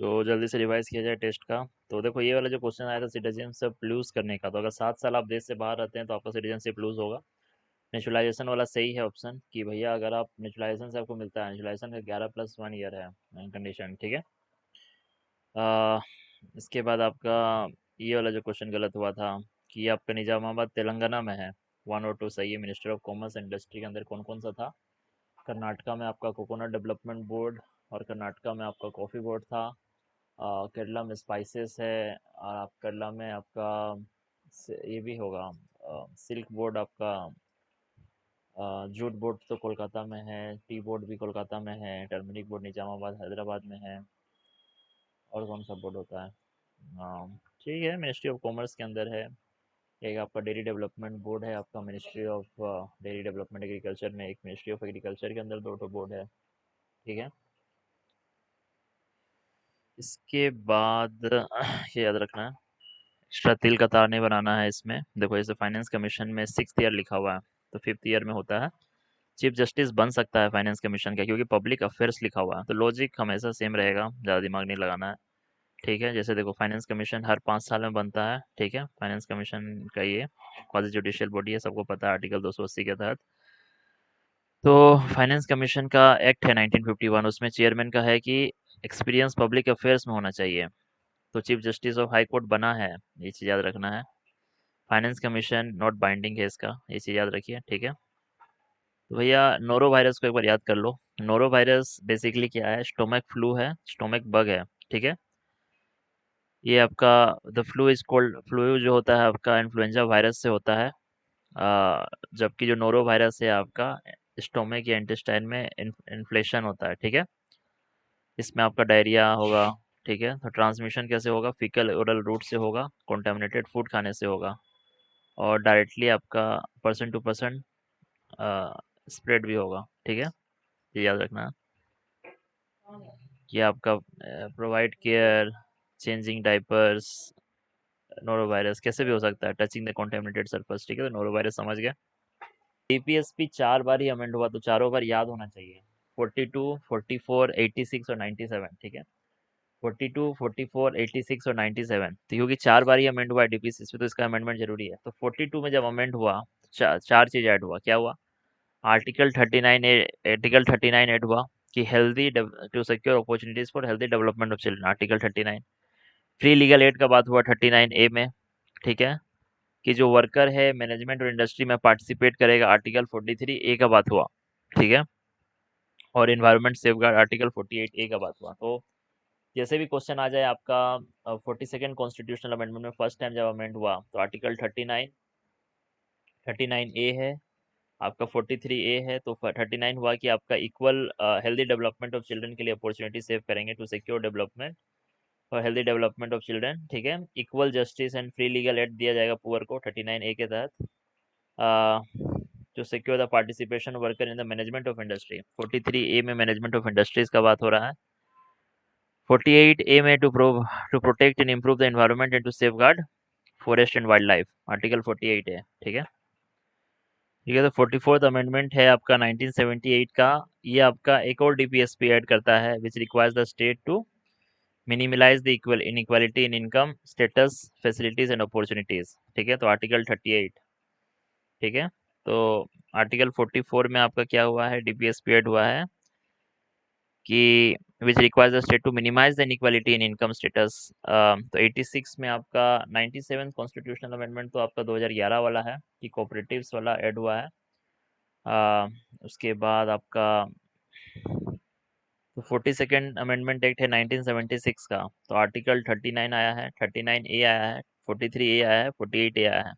तो जल्दी से रिवाइज किया जाए टेस्ट का। तो देखो ये वाला जो क्वेश्चन आया था सिटीजनशिप लूज करने का, तो अगर 7 साल आप देश से बाहर रहते हैं तो आपका सिटीजनशिप लूज होगा। नेचुरलाइजेशन वाला सही है ऑप्शन कि भैया अगर आप नेचुरलाइजेशन से आपको मिलता है, नेचुरलाइजेशन का 11+1 ईयर है कंडीशन, ठीक है। आ, इसके बाद आपका ये वाला जो क्वेश्चन गलत हुआ था कि आपका निजामाबाद तेलंगाना में है। 1 और 2 सही है। Minister of commerce and industry के अंदर कौन कौन सा था? कर्नाटका में आपका कोकोनट डेवलपमेंट बोर्ड, और कर्नाटका में आपका कॉफ़ी बोर्ड था। केरला में स्पाइसेस है, और आप केरला में आपका ये भी होगा सिल्क बोर्ड आपका। जूट बोर्ड तो कोलकाता में है, टी बोर्ड भी कोलकाता में है, टर्मरिक बोर्ड निजामाबाद हैदराबाद में है। और कौन सा बोर्ड होता है? ठीक है, मिनिस्ट्री ऑफ कॉमर्स के अंदर है। एक आपका डेयरी डेवलपमेंट बोर्ड है, आपका ministry of dairy development agriculture में। एक मिनिस्ट्री ऑफ एग्रीकल्चर के अंदर 2 बोर्ड है, ठीक है। इसके बाद ये याद रखना है, एक्स्ट्रा तिल का तार नहीं बनाना है इसमें। देखो जैसे फाइनेंस कमीशन में 6th ईयर लिखा हुआ है, तो 5th ईयर में होता है। चीफ जस्टिस बन सकता है फाइनेंस कमीशन का, क्योंकि पब्लिक अफेयर्स लिखा हुआ है, तो लॉजिक हमेशा सेम रहेगा, ज़्यादा दिमाग नहीं लगाना है, ठीक है। जैसे देखो फाइनेंस कमीशन हर 5 साल में बनता है, ठीक है। फाइनेंस कमीशन का ये क्वासी जुडिशियल बॉडी है, सबको पता है, आर्टिकल 280 के तहत। तो फाइनेंस कमीशन का एक्ट है 1951, उसमें चेयरमैन का है कि एक्सपीरियंस पब्लिक अफेयर्स में होना चाहिए। तो chief justice of high court बना है, ये चीज़ याद रखना है। फाइनेंस कमीशन नॉट बाइंडिंग है इसका, ये चीज़ याद रखिए, ठीक है। तो भैया नोरो वायरस को एक बार याद कर लो। नोरो वायरस बेसिकली क्या है? स्टोमक फ्लू है, स्टोमक बग है, ठीक है। ये आपका the flu is cold, flu जो होता है आपका इन्फ्लुएंजा वायरस से होता है। जबकि जो नोरो वायरस है आपका स्टोमक या इंटेस्टाइन में इन्फ्लेशन होता है, ठीक है। इसमें आपका डायरिया होगा, ठीक है। तो ट्रांसमिशन कैसे होगा? फीकल ओरल रूट से होगा, कॉन्टेमिनेटेड फूड खाने से होगा, और डायरेक्टली आपका पर्सन टू पर्सन स्प्रेड भी होगा, ठीक है। ये याद रखना कि आपका provide care, changing diapers, norovirus कैसे भी हो सकता है, टचिंग द कॉन्टेमिनेटेड सरफेस, ठीक है। तो नोरोवायरस समझ गया। डीपीएसपी 4 बार ही अमेंड हुआ, तो चारों बार याद होना चाहिए। 42, 44, 86 और 97, ठीक है। 42, 44, 86 और 97, तो क्योंकि 4 बार ही अमेंड हुआ है डीपीएसपी, तो इसका अमेंडमेंट जरूरी है। तो 42 में जब अमेंड हुआ, चार चीज ऐड हुआ। क्या हुआ? आर्टिकल 39 ए, आर्टिकल 39 ऐड हुआ कि healthy to secure opportunities for healthy development of children, article 39। Free legal aid का बात हुआ 39A में, ठीक है। कि जो वर्कर है मैनेजमेंट और इंडस्ट्री में पार्टिसिपेट करेगा, आर्टिकल 43A का बात हुआ, ठीक है। और इन्वायरमेंट सेफगार्ड आर्टिकल 48A का बात हुआ। तो जैसे भी क्वेश्चन आ जाए आपका 42nd कॉन्स्टिट्यूशनल अमेंडमेंट में फर्स्ट टाइम जब अमेंड हुआ, तो आर्टिकल 39A है, आपका 43A है। तो 39 हुआ कि आपका equal healthy development of children के लिए अपॉर्चुनिटी सेव करेंगे टू सिक्योर डेवलपमेंट और हेल्दी डेवलपमेंट ऑफ चिल्ड्रन, ठीक है। Equal justice and free legal aid दिया जाएगा पुअर को 39A के तहत। To secure the participation worker in the management of industry, 43A में मैनेजमेंट ऑफ इंडस्ट्रीज का बात हो रहा है। 48A में to protect and improve the environment and to safeguard forest and wild life, article 48 है, ठीक है। ठीक है, तो 44th अमेंडमेंट है आपका 1978 का। ये आपका एक और डीपीएसपी ऐड करता है, which requires the state to minimise the equal inequality in income status facilities and opportunities, ठीक है। तो आर्टिकल 38, ठीक है। तो आर्टिकल 44 में आपका क्या हुआ है? डीपीएसपी ऐड हुआ है कि which requires the state to minimise the inequality in income status. तो 86 में आपका 97 कॉन्स्टिट्यूशनल अमेंडमेंट तो आपका 2011 वाला है कि कोऑपरेटिव्स वाला ऐड हुआ है। उसके बाद आपका तो 42nd अमेंडमेंट एक्ट है 1976 का, तो आर्टिकल 39 आया है, 39A आया है, 43A आया है, 48A आया है।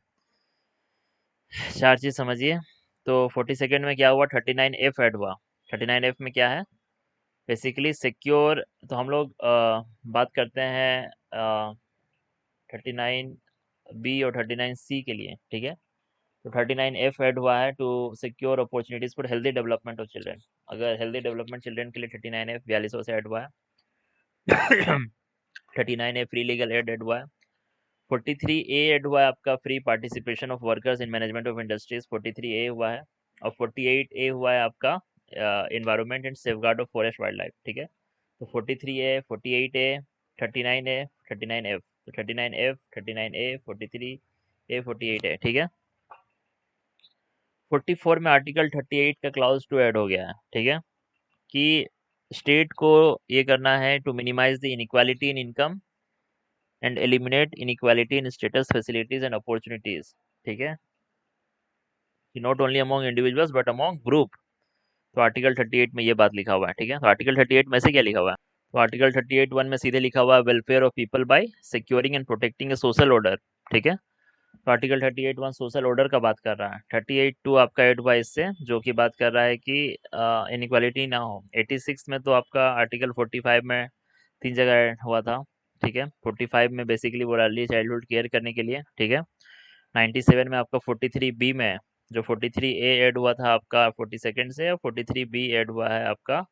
चार चीज समझिए। तो 42nd में क्या हुआ? 39F ऐड हुआ। 39F में क्या है? बेसिकली सिक्योर, तो हम लोग बात करते हैं 39B और 39C के लिए, ठीक है। तो 39F ऐड हुआ है to secure opportunities for healthy development of children. अगर हेल्दी डेवलपमेंट चिल्ड्रन के लिए 39F 4200 से ऐड हुआ है। 39A free legal add add हुआ है। 43A ऐड हुआ है आपका free participation of workers in management of industries, 43A हुआ है। और 48A हुआ है आपका environment and safeguard of forest wild life, ठीक है। तो 43A, 48A, 39A, 39F, तो 39F, 39A, 43A, 48 है, ठीक है। 44 में आर्टिकल 38 का क्लाउज 2 ऐड हो गया है, ठीक है, कि स्टेट को ये करना है to minimise the inequality in income and eliminate inequality in status, facilities and opportunities, ठीक है, कि not only among individuals but among group. तो आर्टिकल 38 में ये बात लिखा हुआ है, ठीक है। तो आर्टिकल 38 में से क्या लिखा हुआ है, तो आर्टिकल 38 1 में सीधे लिखा हुआ है welfare of people by securing and protecting a social order, ठीक है। तो आर्टिकल 38 1 सोशल ऑर्डर का बात कर रहा है। 38 2 आपका ऐड हुआ इससे, जो कि बात कर रहा है कि इनइक्वालिटी ना हो। 86 में तो आपका आर्टिकल 45 में 3 जगह ऐड हुआ था, ठीक है। 45 में बेसिकली वो अर्ली चाइल्डहुड केयर करने के लिए, ठीक है। 97 में आपका 43 बी में जो 43 ए ऐड हुआ था आपका 42nd से, और 43 बी ऐड हुआ है आपका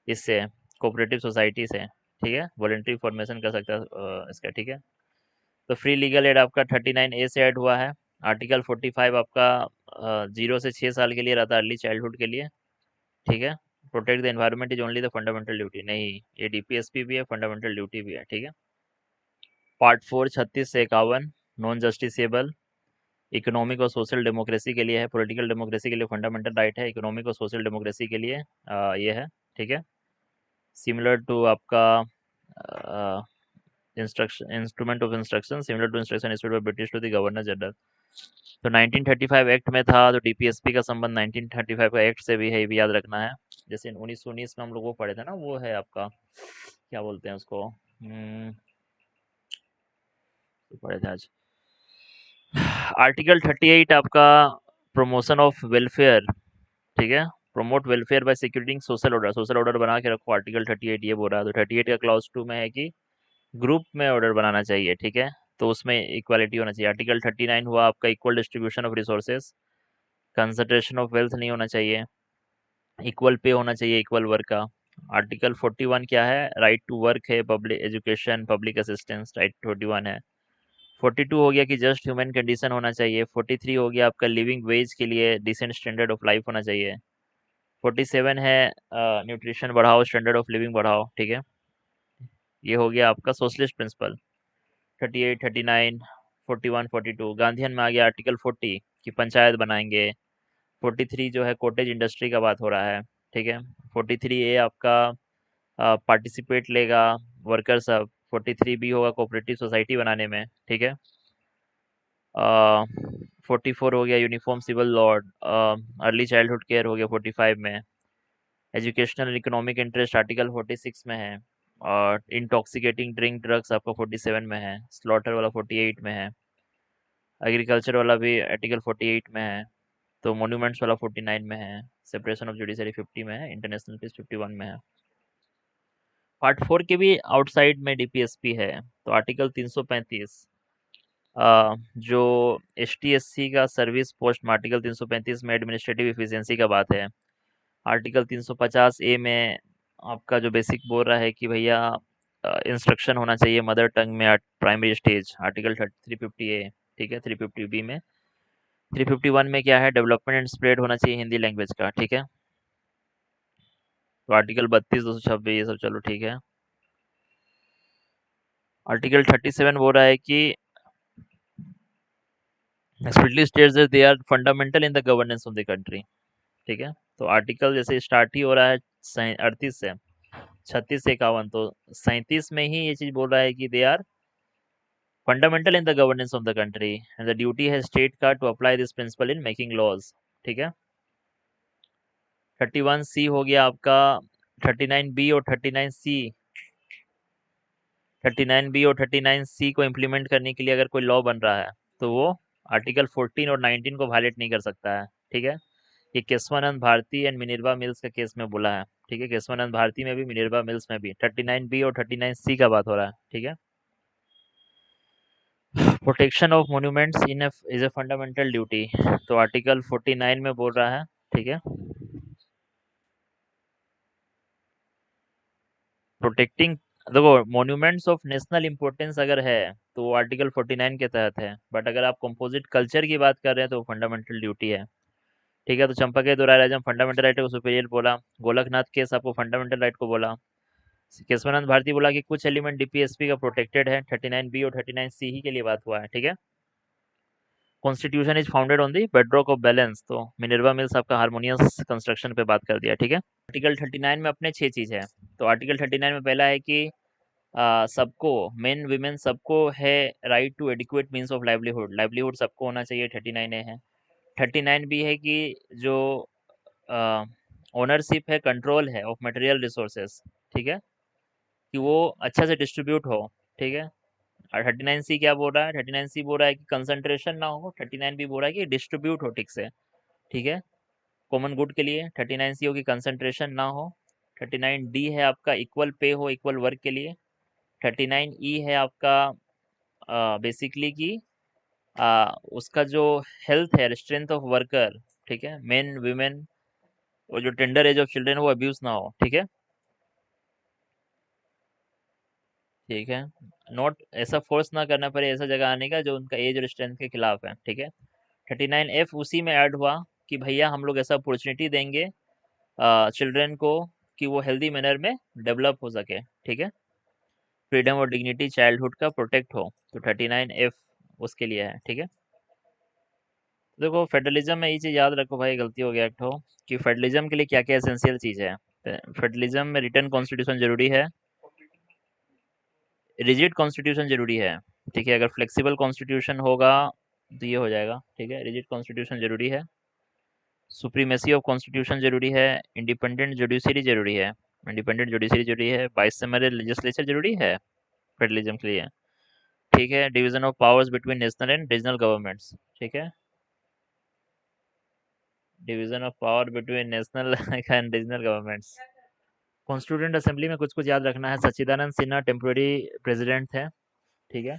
इससे, कोऑपरेटिव सोसाइटी से, ठीक है। वॉलंटरी फॉर्मेशन कर सकता है इसका, ठीक है। तो फ्री लीगल एड आपका 39A से ऐड हुआ है। आर्टिकल 45 आपका 0 से 6 साल के लिए रहता है, अर्ली चाइल्डहुड के लिए, ठीक है। Protect the environment is only the fundamental duty, नहीं, ये डीपीएसपी भी है, फंडामेंटल ड्यूटी भी है, ठीक है। पार्ट 4 36 से 51 नॉन जस्टिसेबल, इकोनॉमिक और सोशल डेमोक्रेसी के लिए है, पॉलिटिकल डेमोक्रेसी के लिए फंडामेंटल राइट है, इकोनॉमिक और सोशल डेमोक्रेसी के लिए ये है, ठीक है। सिमिलर टू आपका instruction, instrument of instruction similar to instruction issued by British to the governor general. तो 1935 एक्ट में था, तो डीपीएसपी का संबंध 1935 का एक्ट से भी है, ये भी याद रखना है। जैसे 1919 में हम लोग वो पढ़े थे ना, वो है आपका क्या बोलते हैं उसको, तो पढ़े थे आज। आर्टिकल 38 आपका प्रमोशन ऑफ वेलफेयर, ठीक है, promote welfare by securing social order, social order बना के रखो, आर्टिकल 38 ये बोल रहा है। तो 38 का क्लॉज 2 में है कि ग्रुप में ऑर्डर बनाना चाहिए, ठीक है, तो उसमें इक्वालिटी होना चाहिए। आर्टिकल 39 हुआ आपका equal distribution of resources, concentration of wealth नहीं होना चाहिए, इक्वल पे होना चाहिए इक्वल वर्क का। आर्टिकल 41 क्या है, राइट टू वर्क है, public education, public assistance, right 41 है। 42 हो गया कि जस्ट ह्यूमन कंडीशन होना चाहिए। 43 हो गया आपका लिविंग वेज के लिए डिसेंट स्टैंडर्ड ऑफ लाइफ होना चाहिए। 47 है न्यूट्रिशन बढ़ाओ, स्टैंडर्ड ऑफ लिविंग बढ़ाओ, ठीक है, ये हो गया आपका सोशलिस्ट प्रिंसिपल। 38 39 41 42 गांधीयन में आ गया आर्टिकल 40 कि पंचायत बनाएंगे। 43 जो है कॉटेज इंडस्ट्री का बात हो रहा है, ठीक है। 43 ए आपका पार्टिसिपेट लेगा वर्कर सब। 43 बी होगा कोऑपरेटिव सोसाइटी बनाने में, ठीक है। 44 हो गया uniform civil law, early childhood care हो गया 45 में। Educational and economic interest article 46 में है, और इंटॉक्सिकेटिंग ड्रिंक ड्रग्स आपका 47 में है। स्लॉटर वाला 48 में है। एग्रीकल्चर वाला भी आर्टिकल 48 में है। तो मोन्यूमेंट्स वाला 49 में है। सेपरेशन ऑफ जुडिशरी 50 में है। इंटरनेशनल पीस 51 में है। पार्ट 4 के भी आउटसाइड में डीपीएसपी है। तो आर्टिकल 335 जो एचटीएससी का सर्विस पोस्ट में, आर्टिकल 335 में एडमिनिस्ट्रेटिव इफिशियंसी का बात है। आर्टिकल 350 ए में आपका जो बेसिक बोल रहा है कि भैया इंस्ट्रक्शन होना चाहिए मदर टंग में एट प्राइमरी स्टेज, आर्टिकल 350 ए, ठीक है। 350 बी में, 351 में क्या है, डेवलपमेंट एंड स्प्रेड होना चाहिए हिंदी लैंग्वेज का, ठीक है। तो आर्टिकल 32 226 ये सब चलो ठीक है। आर्टिकल 37 बोल रहा है कि explicitly states that they are fundamental in the governance of the country, ठीक है। तो आर्टिकल जैसे स्टार्ट ही हो रहा है 38 से, 36 से 51, तो 37 में ही ये चीज बोल रहा है कि they are fundamental in the governance of the country and the duty है स्टेट का to apply this principle in making laws, ठीक है। 31 सी हो गया आपका, 39 बी और 39 सी, 39 बी और 39 सी को इम्प्लीमेंट करने के लिए अगर कोई लॉ बन रहा है तो वो आर्टिकल 14 और 19 को वायलेट नहीं कर सकता है, ठीक है। ये Kesavananda Bharati and Minerva Mills का केस में बोला है, ठीक है। केशवानंद भारती में भी, मिनर्वा मिल्स में भी 39 बी और 39 सी का बात हो रहा है, ठीक है। Protection of monuments in is a fundamental duty, तो आर्टिकल 49 में बोल रहा है, ठीक है। प्रोटेक्टिंग, देखो मॉन्यूमेंट्स ऑफ नेशनल इंपॉर्टेंस अगर है तो वो आर्टिकल 49 के तहत है, बट अगर आप कंपोजिट कल्चर की बात कर रहे हैं तो फंडामेंटल ड्यूटी है, ठीक है। तो चंपा के दुराराजम फंडामेंटल राइट को सुपीरियर बोला, गोलकनाथ केस आपको फंडामेंटल राइट को बोला। केशवानंद भारती बोला कि कुछ एलिमेंट डीपीएसपी का प्रोटेक्टेड है, 39 बी और 39 सी ही के लिए बात हुआ है, ठीक है। Constitution is founded on the bedrock of balance, तो मिनर्वा मिल्स आपका हार्मोनियस कंस्ट्रक्शन पे बात कर दिया, ठीक है। आर्टिकल 39 में अपने 6 चीज है। तो आर्टिकल 39 में पहला है कि सबको, मेन वीमेन सबको है right to adequate means of livelihood, livelihood सबको होना चाहिए, 39 है। 39 भी है कि जो ओनरशिप है, कंट्रोल है ऑफ मटेरियल रिसोर्सेस, ठीक है, कि वो अच्छा से डिस्ट्रीब्यूट हो, ठीक है। और 39 सी क्या बोल रहा है, 39 सी बोल रहा है कि कंसंट्रेशन ना हो, 39 भी बोल रहा है कि डिस्ट्रीब्यूट हो ठीक से, ठीक है, कॉमन गुड के लिए। 39 सी हो कि कंसंट्रेशन ना हो। 39 डी है आपका इक्वल पे हो इक्वल वर्क के लिए। 39 ई है आपका बेसिकली कि उसका जो हेल्थ है, स्ट्रेंथ ऑफ वर्कर, ठीक है, मेन वीमेन और जो टेंडर एज ऑफ चिल्ड्रन वो अब्यूज ना हो, ठीक है, ठीक है। नोट ऐसा फोर्स ना करना पड़े ऐसा जगह आने का जो उनका एज और स्ट्रेंथ के खिलाफ है, ठीक है। 39 एफ उसी में ऐड हुआ कि भैया हम लोग ऐसा अपॉर्चुनिटी देंगे चिल्ड्रन को कि वो हेल्दी मैनर में डेवलप हो सके, ठीक है। फ्रीडम और डिग्निटी चाइल्डहुड का प्रोटेक्ट हो, तो 39 एफ उसके लिए है, ठीक है। देखो फेडरलिज्म में ये चीज़ याद रखो भाई, गलती हो गया एक ठो, कि फेडरलिज्म के लिए क्या क्या एसेंशियल चीज़ है। फेडरलिज्म में रिटर्न कॉन्स्टिट्यूशन जरूरी है, रिजिड कॉन्स्टिट्यूशन जरूरी है, ठीक है। अगर फ्लेक्सिबल कॉन्स्टिट्यूशन होगा तो ये हो जाएगा, ठीक है। रिजिड कॉन्स्टिट्यूशन जरूरी है, सुप्रीमेसी ऑफ कॉन्स्टिट्यूशन जरूरी है, इंडिपेंडेंट जुडिशरी जरूरी है, इंडिपेंडेंट जुडिशरी जरूरी है, बाइसमरल लेजिस्लेचर जरूरी है फेडरलिज्म के लिए, ठीक है। Division of powers between national and regional governments, ठीक है, division of power between national and regional governments. Constituent assembly में कुछ कुछ याद रखना है। सच्चिदानंद सिन्हा टेम्पोररी प्रेसिडेंट थे, ठीक है,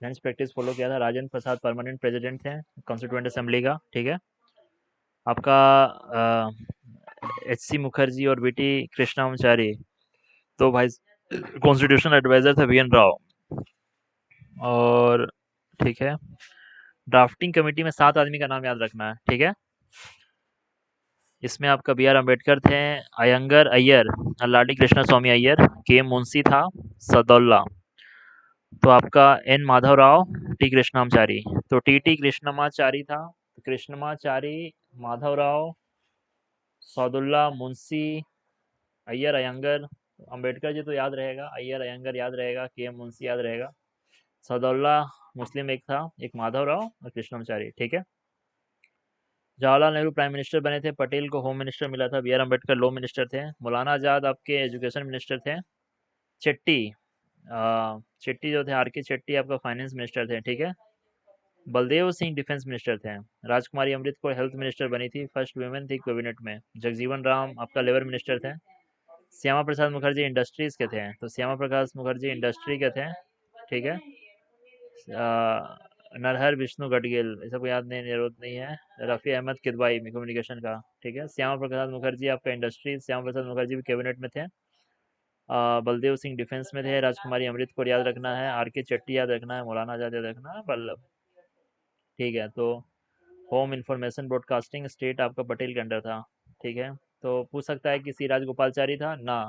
लंच प्रैक्टिस फॉलो किया था। राजेंद्र प्रसाद परमानेंट प्रेसिडेंट थे कॉन्स्टिट्यूएंट असेंबली का, ठीक है। आपका एच सी मुखर्जी और वी टी कृष्णामाचारी तो भाई कॉन्स्टिट्यूशनल एडवाइजर थे वी एन राव, और ठीक है। ड्राफ्टिंग कमेटी में 7 आदमी का नाम याद रखना है, ठीक है। इसमें आपका बी आर अम्बेडकर थे, अयंगर अय्यर, लाडी कृष्णा स्वामी अय्यर, के मुंशी था, सदौल्ला, तो आपका एन माधव राव, टी कृष्णामाचारी, तो टी कृष्णमाचारी था, तो कृष्णमाचारी, माधव राव, सौदुल्ला, मुंशी, अय्यर, अयंगर। अंबेडकर जी तो याद रहेगा, अय्यर अयंगर याद रहेगा, के एम मुंशी याद रहेगा, सौदुल्ला मुस्लिम एक था, एक माधव राव और कृष्णमाचारी, ठीक है। जवाहरलाल नेहरू प्राइम मिनिस्टर बने थे, पटेल को होम मिनिस्टर मिला था, B R Ambedkar law minister थे, मौलाना आजाद आपके एजुकेशन मिनिस्टर थे, चेट्टी चेट्टी जो थे, आर के चेट्टी आपका फाइनेंस मिनिस्टर थे, ठीक है। बलदेव सिंह डिफेंस मिनिस्टर थे। राजकुमारी अमृत को हेल्थ मिनिस्टर बनी थी, फर्स्ट वुमेन थी कैबिनेट में। जगजीवन राम आपका लेबर मिनिस्टर थे। श्यामा प्रसाद मुखर्जी इंडस्ट्रीज के थे, तो श्यामा प्रकाश मुखर्जी इंडस्ट्री के थे, ठीक है। नरहर विष्णु गडगिल, ये सबको याद नहीं, जरूरत नहीं है। रफ़ी अहमद किदवाई कम्युनिकेशन का, ठीक है। श्यामा प्रसाद मुखर्जी आपका इंडस्ट्री, श्यामा प्रसाद मुखर्जी भी कैबिनेट में थे। बलदेव सिंह डिफेंस में थे। राजकुमारी अमृत को याद रखना है, आर के चट्टी याद रखना है, मौलाना आजाद याद रखना है, वल्लभ, ठीक है। तो होम इंफॉर्मेशन ब्रॉडकास्टिंग स्टेट आपका पटेल के अंडर था, ठीक है। तो पूछ सकता है कि सी राजगोपालचारी था ना,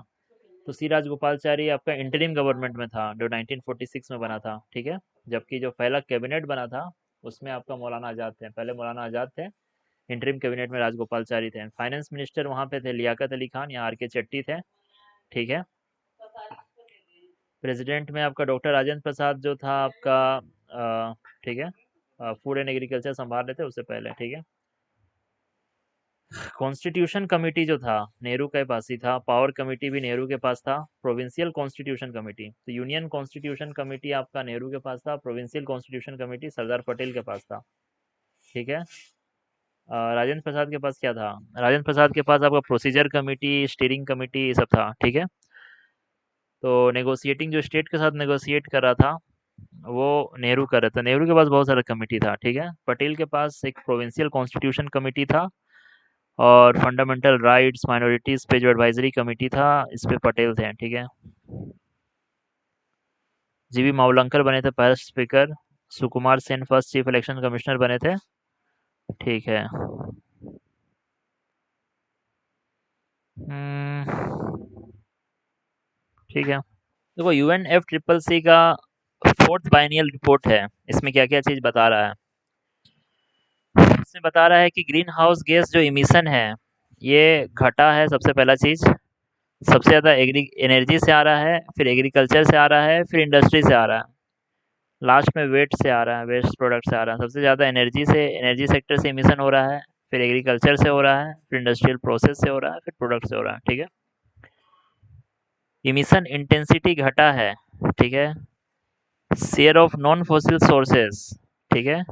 तो सी राजगोपालचारी आपका इंटरिम गवर्नमेंट में था जो 1946 में बना था, ठीक है। जबकि जो पहला कैबिनेट बना था उसमें आपका मौलाना आजाद थे, पहले मौलाना आजाद थे, इंटरिम कैबिनेट में राजगोपालचारी थे। फाइनेंस मिनिस्टर वहाँ पे थे लियाकत अली खान या आर के चट्टी थे, ठीक है। प्रेसिडेंट में आपका डॉक्टर राजेंद्र प्रसाद जो था आपका ठीक है, फूड एंड एग्रीकल्चर संभाल रहे थे उससे पहले, ठीक है। कॉन्स्टिट्यूशन कमेटी जो था नेहरू के पास ही था, पावर कमेटी भी नेहरू के पास था, प्रोविंशियल कॉन्स्टिट्यूशन कमेटी, तो यूनियन कॉन्स्टिट्यूशन कमेटी आपका नेहरू के पास था, provincial constitution committee Sardar Patel के पास था, ठीक है। राजेंद्र प्रसाद के पास क्या था, राजेंद्र प्रसाद के पास आपका प्रोसीजर कमेटी, स्टीयरिंग कमेटी, ये सब था, ठीक है। तो नेगोशिएटिंग जो स्टेट के साथ नेगोशिएट कर रहा था वो नेहरू कर रहा था, नेहरू के पास बहुत सारा कमेटी था, ठीक है। पटेल के पास एक प्रोविंशियल कॉन्स्टिट्यूशन कमेटी था और फंडामेंटल राइट्स माइनॉरिटीज पे जो एडवाइजरी कमेटी था इस पे पटेल थे, ठीक है। जीवी मावलंकर बने थे first speaker, Sukumar Sen first chief election commissioner बने थे, ठीक है। हम्म, ठीक है। देखो यूएनएफ ट्रिपल सी का फोर्थ बाइनियल रिपोर्ट है, इसमें क्या क्या चीज़ बता रहा है। इसमें बता रहा है कि ग्रीन हाउस गैस जो इमिशन है ये घटा है, सबसे पहला चीज़। सबसे ज़्यादा एग्री एनर्जी से आ रहा है, फिर एग्रीकल्चर से आ रहा है, फिर इंडस्ट्री से आ रहा है, लास्ट में वेट से आ रहा है, वेस्ट प्रोडक्ट से आ रहा है। सबसे ज़्यादा एनर्जी सेक्टर से इमिशन हो रहा है, फिर एग्रीकल्चर से हो रहा है, फिर इंडस्ट्रियल प्रोसेस से हो रहा है, फिर प्रोडक्ट से हो रहा है। ठीक है। इमिशन इंटेंसिटी घटा है। ठीक है। Share of non fossil sources. ठीक है।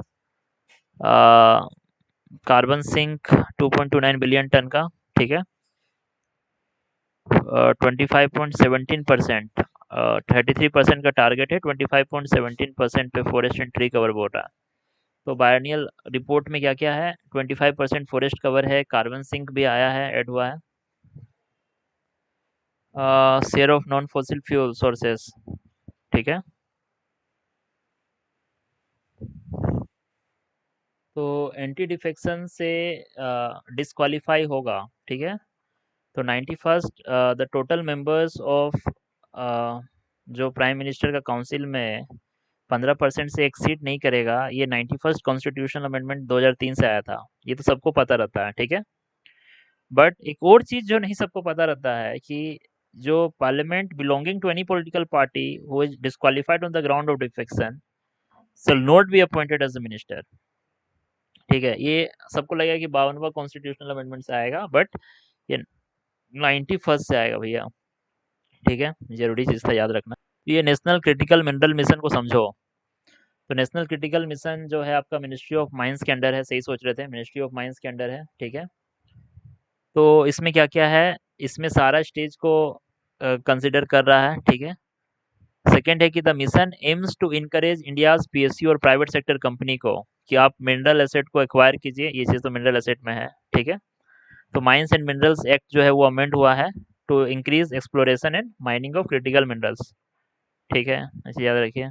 कार्बन सिंक 2.29 बिलियन टन का। ठीक है। 25.17%। 33% का टारगेट है, 25.17% पे फॉरेस्ट एंड ट्री कवर बोल रहा है। तो बायनियल रिपोर्ट में क्या क्या है, 25% फॉरेस्ट कवर है, कार्बन सिंक भी आया है, ऐड हुआ है। Share of non fossil fuel sources. ठीक है। तो एंटी डिफेक्शन से डिस्क्वालीफाई होगा। ठीक है। तो 91st the total members of जो प्राइम मिनिस्टर का काउंसिल में 15% से एक्सीड नहीं करेगा, ये 91st कॉन्स्टिट्यूशनल अमेंडमेंट 2003 से आया था। ये तो सबको पता रहता है। ठीक है। बट एक और चीज जो नहीं सबको पता रहता है कि जो parliament belonging to any political party who is disqualified on the ground of defection shall not be appointed as the minister। ठीक है। ये सबको लगेगा कि 52वां कॉन्स्टिट्यूशनल अमेंडमेंट से आएगा, बट ये 91st से आएगा भैया। ठीक है। जरूरी चीज था, याद रखना। ये नेशनल क्रिटिकल मिनरल मिशन को समझो। तो नेशनल क्रिटिकल मिशन जो है आपका मिनिस्ट्री ऑफ माइंस के अंडर है, सही सोच रहे थे, मिनिस्ट्री ऑफ माइंस के अंडर है। ठीक है। तो इसमें क्या क्या है, इसमें सारा स्टेज को कंसिडर कर रहा है। ठीक है। सेकंड है कि the mission aims to encourage India's PSU और प्राइवेट सेक्टर कंपनी को कि आप मिनरल एसेट को एक्वायर कीजिए। ये चीज़ तो मिनरल एसेट में है। ठीक है। तो माइंस एंड मिनरल्स एक्ट जो है वो अमेंड हुआ है to increase exploration and mining of critical minerals. ठीक है, ऐसे याद रखिए।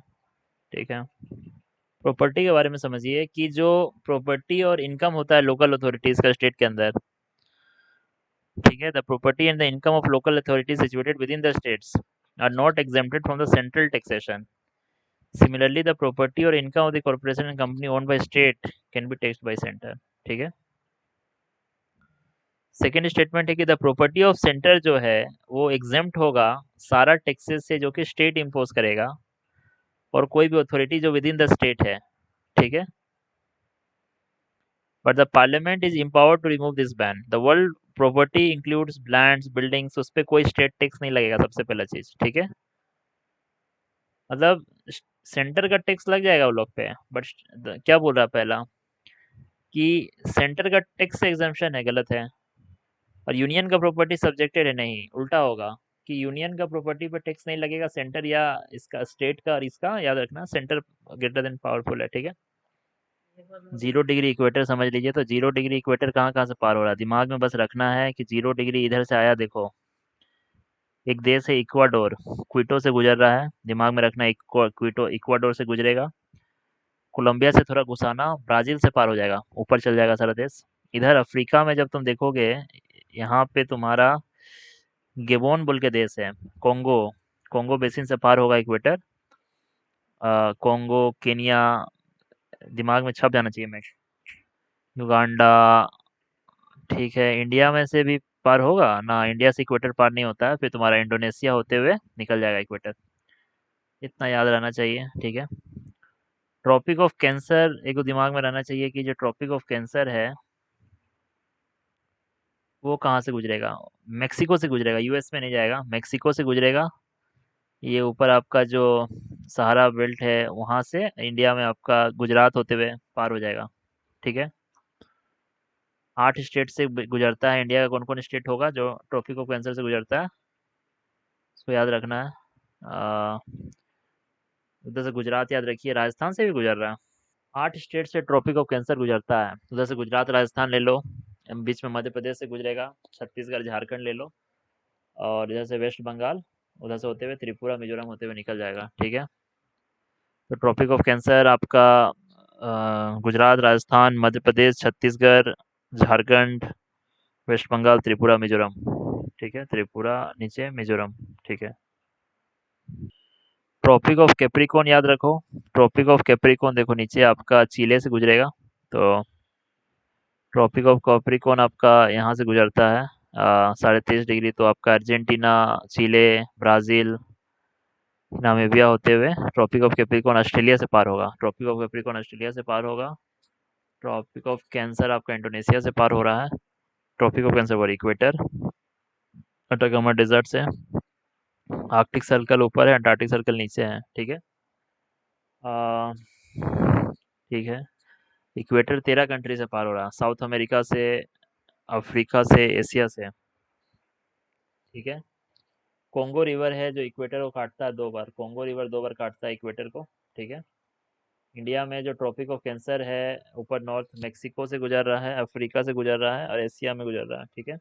ठीक है। प्रॉपर्टी के बारे में समझिए कि जो प्रॉपर्टी और इनकम होता है लोकल अथॉरिटीज का स्टेट के अंदर। ठीक है। The property and the income of local authorities situated within the states are not exempted from the central taxation. Similarly, the property or income of the corporation and company owned by state can be taxed by center। ठीक है। Second statement है कि the property of centre जो है वो exempt होगा सारा taxes से जो कि स्टेट इम्पोज करेगा, और कोई भी अथॉरिटी जो विद इन द स्टेट है। ठीक है। But the parliament is empowered to remove this ban. The word property includes lands buildings, उस पर कोई स्टेट टैक्स नहीं लगेगा, सबसे पहला चीज। ठीक है। मतलब सेंटर का टैक्स लग जाएगा वो लोग पे, बट क्या बोल रहा है पहला कि सेंटर का टैक्स से एग्जम्पशन है, गलत है। और यूनियन का प्रॉपर्टी सब्जेक्टेड है, नहीं, उल्टा होगा कि यूनियन का प्रॉपर्टी पर टैक्स नहीं लगेगा, सेंटर या इसका स्टेट का, और इसका याद रखना सेंटर ग्रेटर देन पावरफुल है। ठीक है। 0 डिग्री इक्वेटर समझ लीजिए। तो 0 डिग्री इक्वेटर कहाँ कहाँ से पार हो रहा है, दिमाग में बस रखना है कि 0 डिग्री इधर से आया, देखो एक देश है इक्वाडोर, क्विटो से गुजर रहा है, दिमाग में रखना, क्विटो इक्वाडोर से गुजरेगा, कोलंबिया से थोड़ा घुसाना, ब्राजील से पार हो जाएगा, ऊपर चल जाएगा सारा देश। इधर अफ्रीका में जब तुम देखोगे, यहाँ पे तुम्हारा गेबोन बोल के देश है, कोंगो, कोंगो बेसिन से पार होगा इक्वेटर। कोंगो, केनिया, दिमाग में छप जाना चाहिए मैं, युगांडा। ठीक है। इंडिया में से भी पार होगा ना, इंडिया से इक्वेटर पार नहीं होता है, फिर तुम्हारा इंडोनेशिया होते हुए निकल जाएगा इक्वेटर। इतना याद रहना चाहिए। ठीक है। ट्रॉपिक ऑफ कैंसर एक तो दिमाग में रहना चाहिए कि जो ट्रॉपिक ऑफ कैंसर है वो कहाँ से गुजरेगा, मेक्सिको से गुजरेगा, यूएस में नहीं जाएगा, मेक्सिको से गुजरेगा। ये ऊपर आपका जो सहारा बेल्ट है वहां से इंडिया में आपका गुजरात होते हुए पार हो जाएगा। ठीक है। 8 स्टेट से गुजरता है इंडिया का। कौन कौन स्टेट होगा जो ट्रॉपिक ऑफ कैंसर से गुजरता है, इसको याद रखना है। आ, उधर से गुजरात याद रखिए, राजस्थान से भी गुजर रहा है। 8 स्टेट से ट्रॉपिक ऑफ कैंसर गुजरता है। उधर से गुजरात राजस्थान ले लो, बीच में मध्य प्रदेश से गुजरेगा, छत्तीसगढ़ झारखंड ले लो, और इधर से वेस्ट बंगाल, उधर से होते हुए त्रिपुरा मिजोरम होते हुए निकल जाएगा। ठीक है। तो ट्रॉपिक ऑफ कैंसर आपका गुजरात, राजस्थान, मध्य प्रदेश, छत्तीसगढ़, झारखंड, वेस्ट बंगाल, त्रिपुरा, मिजोरम। ठीक है। त्रिपुरा नीचे, मिजोरम। ठीक है। ट्रॉपिक ऑफ कैप्रिकॉर्न याद रखो। ट्रॉपिक ऑफ कैप्रिकॉर्न देखो नीचे आपका चिले से गुजरेगा, तो ट्रॉपिक ऑफ कैप्रिकॉर्न आपका यहाँ से गुजरता है 23.5 डिग्री, तो आपका अर्जेंटीना, चिले, ब्राज़ील, नामीबिया होते हुए ट्रॉपिक ऑफ कैप्रिकॉर्न ऑस्ट्रेलिया से पार होगा। ट्रॉपिक ऑफ कैप्रिकॉर्न ऑस्ट्रेलिया से पार होगा। ट्रॉपिक ऑफ कैंसर आपका इंडोनेशिया से पार हो रहा है। ट्रॉपिक ऑफ कैंसर और इक्वेटर अटाकामा डेजर्ट से। आर्कटिक सर्कल ऊपर है, अंटार्कटिक सर्कल नीचे है, ठीक है। आ, ठीक है। इक्वेटर 13 कंट्री से पार हो रहा है, साउथ अमेरिका से, अफ्रीका से, एशिया से, ठीक है। कोंगो रिवर है जो इक्वेटर को काटता है 2 बार, कोंगो रिवर 2 बार काटता है इक्वेटर को, ठीक है। इंडिया में जो ट्रॉपिक ऑफ कैंसर है ऊपर नॉर्थ मेक्सिको से गुजर रहा है, अफ्रीका से गुजर रहा है और एशिया में गुजर रहा है, ठीक है।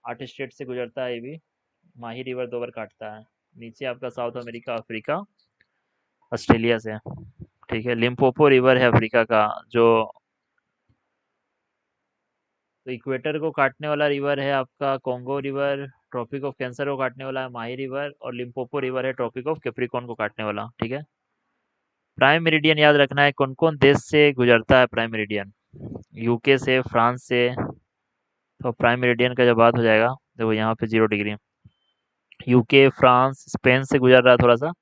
8 स्टेट से गुजरता है ये भी। माही रिवर 2 बार काटता है। नीचे आपका साउथ अमेरिका, अफ्रीका, ऑस्ट्रेलिया से, ठीक है। लिम्पोपो रिवर है अफ्रीका का, जो तो इक्वेटर को काटने वाला रिवर है आपका Congo river, Tropic of Cancer को काटने वाला है माही रिवर, और लिम्पोपो रिवर है ट्रॉपिक ऑफ कैप्रिकॉर्न को काटने वाला, ठीक है। प्राइम मेरिडियन याद रखना है, कौन कौन देश से गुजरता है प्राइम मेरिडियन। यूके से, फ्रांस से। तो प्राइम मेरिडियन का जब बात हो जाएगा, देखो यहाँ पे 0 डिग्री, यूके, फ्रांस, स्पेन से गुजर रहा है थोड़ा सा।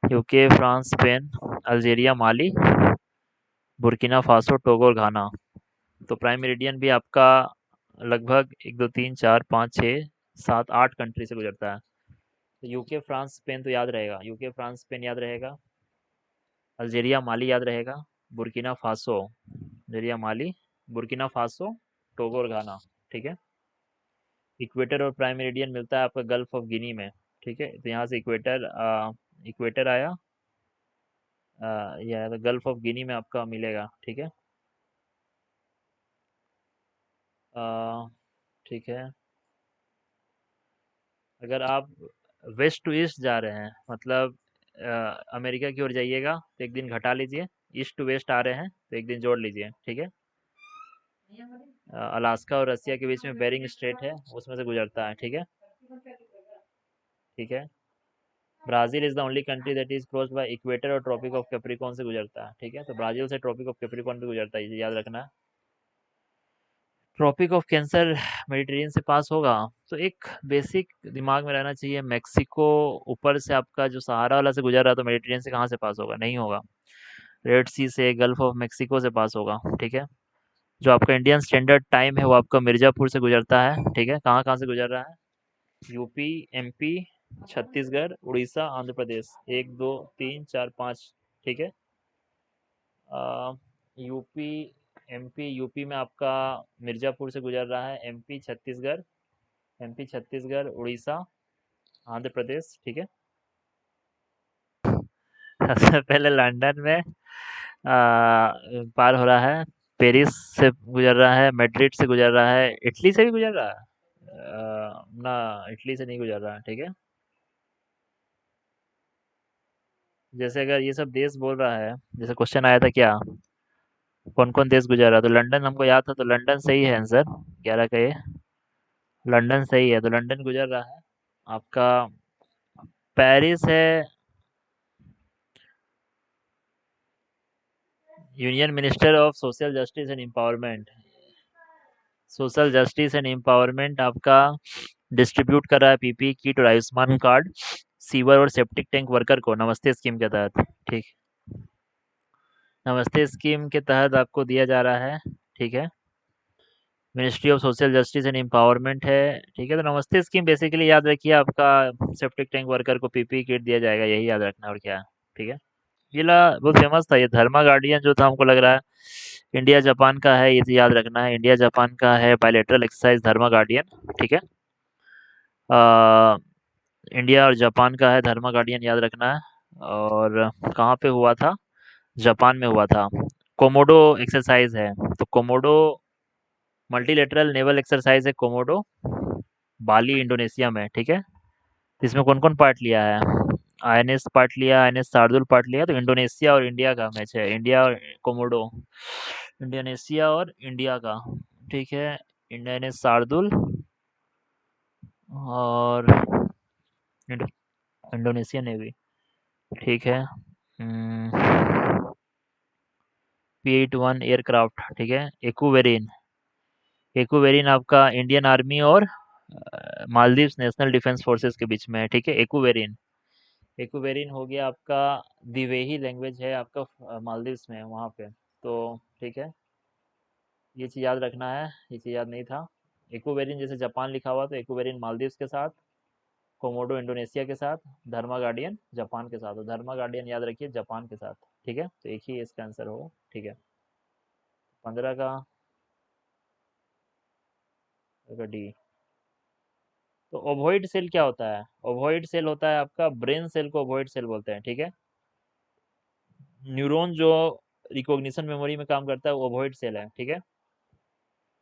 यूके, फ्रांस, स्पेन, अल्जीरिया, माली, बुर्किना फासो, टोगो और घाना। तो प्राइम मेरिडियन भी आपका लगभग 1 2 3 4 5 6 7 8 कंट्री से गुजरता है। तो यूके, फ्रांस, स्पेन तो याद रहेगा, यूके, फ्रांस, स्पेन याद रहेगा। अल्जीरिया, माली याद रहेगा। बुर्किना फासो, अल्जीरिया, माली, बुर्किना फासो, टोगो और घाना, ठीक है। इक्वेटर और प्राइम मेरिडियन मिलता है आपका गल्फ ऑफ गिनी में, ठीक है। तो यहाँ से इक्वेटर आया, यह तो गल्फ ऑफ गिनी में आपका मिलेगा, ठीक है। अ, ठीक है। अगर आप वेस्ट टू ईस्ट जा रहे हैं, मतलब अमेरिका की ओर जाइएगा तो एक दिन घटा लीजिए, ईस्ट टू वेस्ट आ रहे हैं तो एक दिन जोड़ लीजिए, ठीक है। अलास्का और रसिया के बीच में बेरिंग स्ट्रेट है, उसमें से गुजरता है, ठीक है। ठीक है। Brazil is the only country that is close by equator और ट्रॉपिक ऑफ कैप्रिकॉर्न से गुजरता है, ठीक है। तो ब्राजील से ट्रॉपिक ऑफ कैप्रिकॉर्न भी गुजरता है, ये याद रखना है। ट्रॉपिक ऑफ कैंसर मेडिटेरियन से पास होगा, तो एक बेसिक दिमाग में रहना चाहिए, मेक्सिको ऊपर से आपका जो सहारा वाला से गुजर रहा है, तो मेडिटेरियन से कहाँ से पास होगा, नहीं होगा। रेड सी से, गल्फ ऑफ मेक्सिको से पास होगा, ठीक है। जो आपका इंडियन स्टैंडर्ड टाइम है वो आपका मिर्जापुर से गुजरता है, ठीक है। कहाँ कहाँ से गुजर रहा है, यूपी, एमपी, छत्तीसगढ़, उड़ीसा, आंध्र प्रदेश, 1 2 3 4 5, ठीक है। यूपी, एमपी, यूपी में आपका मिर्जापुर से गुजर रहा है, एमपी छत्तीसगढ़, उड़ीसा, आंध्र प्रदेश, ठीक है। सबसे पहले लंदन में पार हो रहा है, पेरिस से गुजर रहा है, मैड्रिड से गुजर रहा है, इटली से भी गुजर रहा है, ना, इटली से नहीं गुजर रहा है, ठीक है। जैसे अगर ये सब देश बोल रहा है, जैसे क्वेश्चन आया था क्या, कौन कौन देश गुजर रहा है, तो लंदन हमको याद था, तो लंदन सही है आंसर, 11 का ये, लंदन सही है, तो लंदन गुजर रहा है आपका। पेरिस है, union minister of social justice and empowerment, social justice and empowerment आपका डिस्ट्रीब्यूट कर रहा है पीपी किट और आयुष्मान कार्ड सीवर और सेप्टिक टैंक वर्कर को नमस्ते स्कीम के तहत, ठीक। नमस्ते स्कीम के तहत आपको दिया जा रहा है, ठीक है। Ministry of social justice and empowerment है, ठीक है। तो नमस्ते स्कीम बेसिकली याद रखिए आपका सेप्टिक टैंक वर्कर को पीपी किट दिया जाएगा, यही याद रखना, और क्या है, ठीक है। ये ला बहुत फेमस था, ये धर्मा गार्डियन जो था, हमको लग रहा है इंडिया जापान का है, ये तो याद रखना है, इंडिया जापान का है बायलैटरल एक्सरसाइज धर्मा गार्डियन, ठीक है। अ, इंडिया और जापान का है धर्मा गार्डियन, याद रखना है। और कहाँ पे हुआ था, जापान में हुआ था। कोमोडो एक्सरसाइज है, तो कोमोडो मल्टीलेटरल नेवल एक्सरसाइज है कोमोडो, बाली इंडोनेशिया में, ठीक है। इसमें कौन कौन पार्ट लिया है, आईएनएस पार्ट लिया, आईएनएस शार्दुल पार्ट लिया, तो इंडोनेशिया और इंडिया का मैच है, इंडिया और कोमोडो, इंडोनेशिया और इंडिया का, ठीक है। इंडिया ने शार्दुल और इंडोनेशिया नेवी, ठीक है। P-81 एयरक्राफ्ट, ठीक है। एक्वेरिन आपका इंडियन आर्मी और मालदीव्स नेशनल डिफेंस फोर्सेस के बीच में है, ठीक है। एक्वेरिन एक्वेरिन हो गया आपका, दिवेही लैंग्वेज है आपका, मालदीव्स में वहाँ पे। तो ठीक है, ये चीज़ याद रखना है, ये चीज़ याद नहीं था। एक्वेरिन जैसे जापान लिखा हुआ तो एक्वेरिन मालदीव्स के साथ, कोमोडो इंडोनेशिया के साथ, धर्मा गार्डियन जापान के साथ। तो धर्मा गार्डियन याद रखिए जापान के साथ, ठीक है। तो एक ही इसका आंसर होगा, ठीक है। 15 का डी। तो ओवॉइड सेल क्या होता है? ओवॉइड सेल होता है आपका ब्रेन सेल को ओवॉइड सेल बोलते हैं, ठीक है। न्यूरॉन जो रिकॉग्निशन मेमोरी में काम करता है वो ओवॉइड सेल है, ठीक है।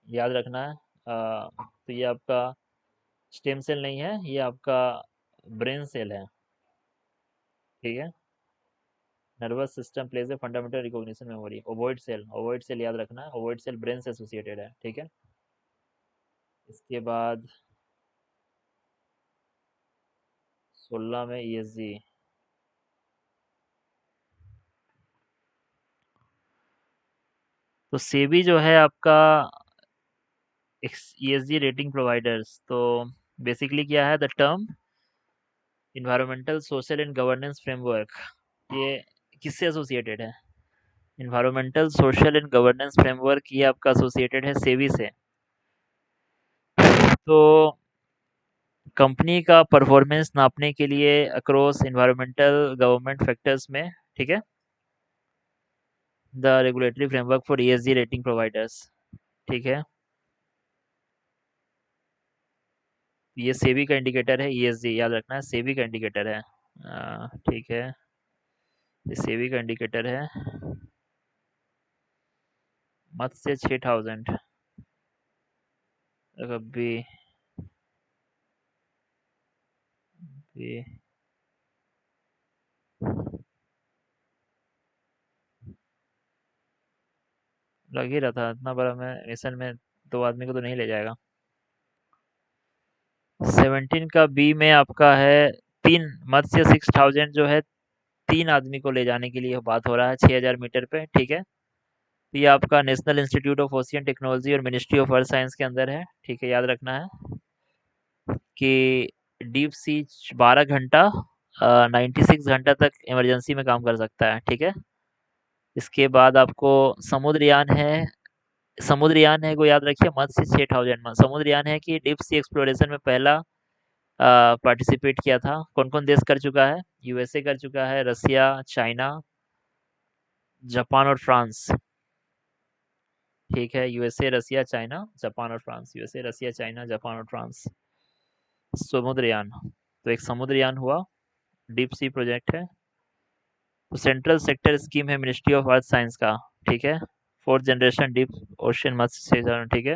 याद रखना है। तो ये आपका स्टेम सेल नहीं है, ये आपका ब्रेन सेल है, ठीक है। Nervous system plays a fundamental recognition memory. Ovoid cell याद रखना है, ओवॉइड सेल ब्रेन से एसोसिएटेड है, ठीक है। इसके बाद 16 में ईएसजी। तो सेबी जो है आपका ईएसजी रेटिंग प्रोवाइडर्स, तो बेसिकली क्या है, the term environmental social and governance framework, ये किससे एसोसिएटेड है? Environmental social and governance framework ये आपका एसोसिएटेड है सेबी से। तो कंपनी का परफॉर्मेंस नापने के लिए अक्रॉस इन्वायरमेंटल गवर्नमेंट फैक्टर्स में, ठीक है, the regulatory framework for ESG rating providers, ठीक है। ये सेबी का इंडिकेटर है, ईएसजी याद रखना है, सेबी का इंडिकेटर है। ठीक है, ये सेबी का इंडिकेटर है। मत्स्य 6000 रग्बी भी लग ही रहा था, इतना बड़ा मैं मिशन में 2 आदमी को तो नहीं ले जाएगा। 17 का बी में आपका है, 3 मत्स्य 6000 जो है 3 आदमी को ले जाने के लिए बात हो रहा है 6000 मीटर पे, ठीक है। तो ये आपका national institute of ocean technology और मिनिस्ट्री ऑफ अर्थ साइंस के अंदर है, ठीक है। याद रखना है कि डीप सी 12 घंटा 96 घंटा तक इमरजेंसी में काम कर सकता है, ठीक है। इसके बाद आपको समुद्रयान है, समुद्रयान है को याद रखिए, मत्स्य 6000 समुद्रयान है कि डीप सी एक्सप्लोरेशन में पहला पार्टिसिपेट किया था। कौन कौन देश कर चुका है? यूएसए कर चुका है, रसिया, चाइना, जापान और फ्रांस, ठीक है। यूएसए, रसिया, चाइना, जापान और फ्रांस, यूएसए, रसिया, चाइना, जापान और फ्रांस। समुद्रयान, तो एक समुद्रयान हुआ, डीप सी प्रोजेक्ट है। तो सेंट्रल सेक्टर स्कीम है मिनिस्ट्री ऑफ अर्थ साइंस का, ठीक है। 4th जनरेशन डीप ओशन मत्स्य, ठीक है।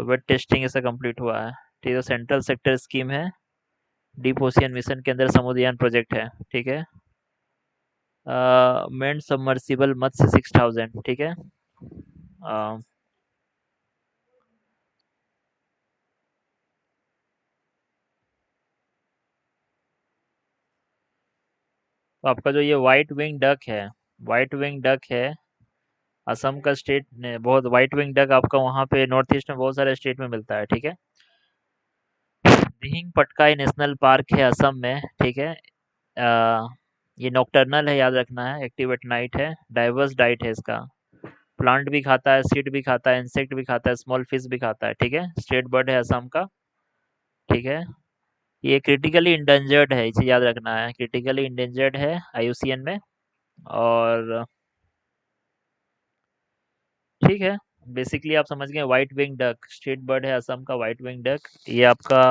वेट टेस्टिंग ऐसा कंप्लीट हुआ है, ठीक है। सेंट्रल सेक्टर स्कीम है, डीप ओशियन मिशन के अंदर समुद्रयान प्रोजेक्ट है, ठीक है। मेन सबमर्सिबल मत्स्य 6000, ठीक है। अ, तो आपका जो ये व्हाइट विंग डक है, असम का स्टेट ने बहुत व्हाइट विंग डक आपका वहाँ पे नॉर्थ ईस्ट में बहुत सारे स्टेट में मिलता है, ठीक है। दिहिंग पटकाई नेशनल पार्क है असम में, ठीक है। अ, ये नॉकटर्नल है, याद रखना है, एक्टिव एट नाइट है, डाइवर्स डाइट है इसका, प्लांट भी खाता है, सीड भी खाता है, इंसेक्ट भी खाता है, स्मॉल फिश भी खाता है, ठीक है। स्टेट बर्ड है असम का, ठीक है। ये क्रिटिकली इंडेंजर्ड है, इसे याद रखना है, क्रिटिकली इंडेंजर्ड है आईयूसीएन में। और ठीक है, बेसिकली आप समझ गए, white wing duck state bird है असम का, व्हाइट विंग डक ये आपका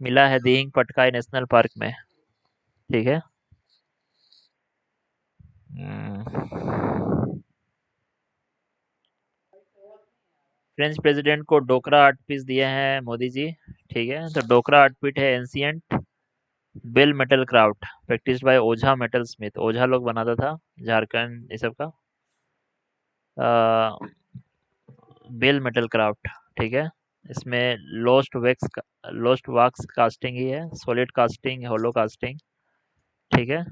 मिला है दिहिंग पटकाई नेशनल पार्क में, ठीक है। फ्रेंच प्रेसिडेंट को डोकरा आर्ट पीस दिए हैं मोदी जी, ठीक है। तो डोकरा आर्ट पीट है ancient bell metal craft practised by Ojha metal smith, Ojha लोग बनाता था, झारखंड ये सब का। बेल मेटल क्राफ्ट, ठीक है। इसमें लोस्ट वैक्स लोस्ट वॉक्स कास्टिंग ही है, सॉलिड कास्टिंग, होलो कास्टिंग, ठीक है।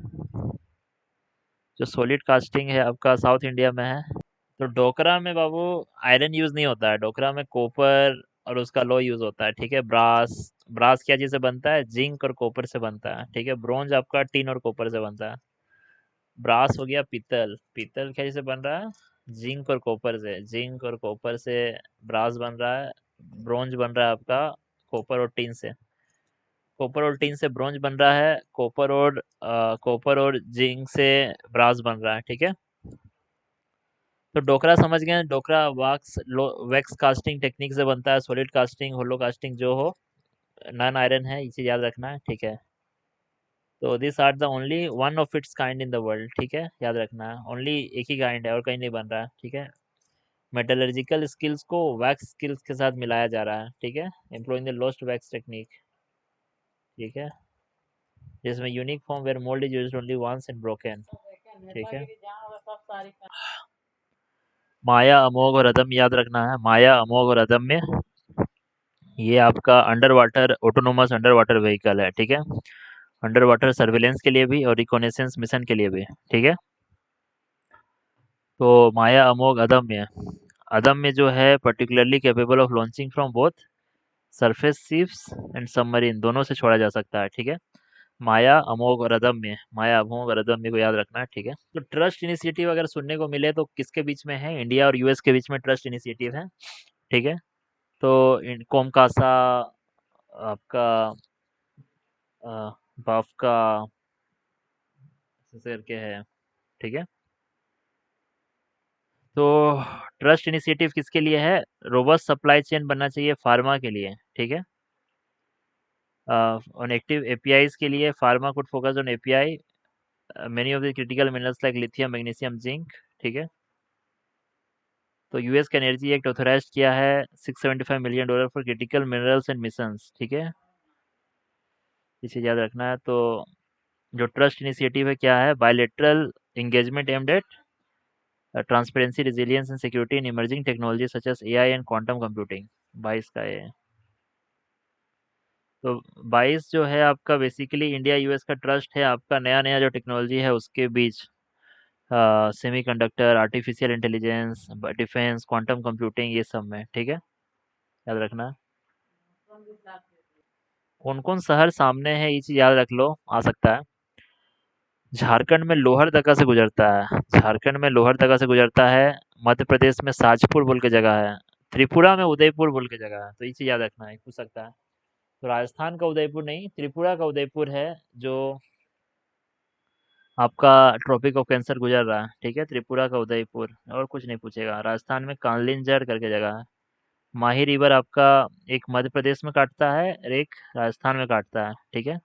जो सॉलिड कास्टिंग है आपका साउथ इंडिया में है। तो डोकरा में बाबू आयरन यूज नहीं होता है, डोकरा में कॉपर और उसका लो यूज होता है। ठीक है। ब्रास, ब्रास क्या चीज से बनता है? जिंक और कॉपर से बनता है। ठीक है। ब्रोंज आपका टिन और कॉपर से बनता है। ब्रास हो गया पीतल, पीतल क्या चीज से बन रहा है? जिंक और कॉपर से, जिंक और कॉपर से ब्रास बन रहा है। ब्रोंज बन रहा है आपका कॉपर और टिन से, कॉपर और टिन से ब्रोंज बन रहा है, कॉपर और जिंक से ब्रास बन रहा है। ठीक है। तो डोकरा समझ गए हैं? डोकरा वैक्स कास्टिंग टेक्निक से बनता है। सॉलिड कास्टिंग, होलो कास्टिंग जो हो, नॉन आयरन है, इसे याद रखना है। ठीक है। तो this are the only one of its kind in the world. ठीक है, याद रखना है, ओनली एक ही काइंड है और कहीं नहीं बन रहा है। ठीक है। मेटलर्जिकल स्किल्स को वैक्स स्किल्स के साथ मिलाया जा रहा है। ठीक है। Employing the lost wax technique. ठीक है। जिसमें unique form where mould is used only once and broken. ठीक है। माया, अमोघ और अदम्य याद रखना है। माया, अमोघ और अदम्य, ये आपका under water autonomous under water vehicle है। ठीक है। अंडर वाटर सर्विलेंस के लिए भी और रिकॉनेसेंस मिशन के लिए भी। ठीक है। तो माया, अमोघ, अदम्य, अदम्य जो है particularly capable of launching from both surface ships and submarine, दोनों से छोड़ा जा सकता है। ठीक है। माया, अमोघ और अदम्य, माया, अमोघ और अदम्य को याद रखना है। ठीक है। तो ट्रस्ट इनिशिएटिव अगर सुनने को मिले तो किसके बीच में है? इंडिया और यूएस के बीच में ट्रस्ट इनिशिएटिव है। ठीक है। तो कोमकासा आपका अ, बाफ्का ऐसे करके है। ठीक है। तो ट्रस्ट इनिशिएटिव किसके लिए है? रोबस्ट सप्लाई चेन बनना चाहिए फार्मा के लिए। ठीक है। ऑन एक्टिव एपीआईज के लिए pharma could focus on API many of the critical minerals like lithium, magnesium, zinc. ठीक है। तो यूएस का एनर्जी एक्ट ऑथराइज किया है $675 million for critical minerals and missions. ठीक है। इसे याद रखना है। तो जो ट्रस्ट इनिशिएटिव है क्या है? Bilateral engagement aimed at transparency, resilience and security in emerging technology such as AI and quantum computing. 22 का ये। तो 22 जो है आपका बेसिकली इंडिया यूएस का ट्रस्ट है आपका, नया नया जो टेक्नोलॉजी है उसके बीच, semiconductor, artificial intelligence, defence, quantum computing, ये सब में। ठीक है, याद रखना। कौन कौन शहर सामने है ये चीज याद रख लो, आ सकता है। झारखंड में लोहरदगा से गुजरता है, झारखंड में लोहरदगा से गुजरता है। मध्य प्रदेश में साजपुर बोल के जगह है। त्रिपुरा में उदयपुर बोल के जगह है। तो ये चीज याद रखना है, पूछ सकता है। तो राजस्थान का उदयपुर नहीं, त्रिपुरा का उदयपुर है जो आपका ट्रॉपिक ऑफ कैंसर गुजर रहा है। ठीक है, त्रिपुरा का उदयपुर, और कुछ नहीं पूछेगा। राजस्थान में कालिंजर करके जगह है। माही रिवर आपका एक मध्य प्रदेश में काटता है और एक राजस्थान में काटता है। ठीक है।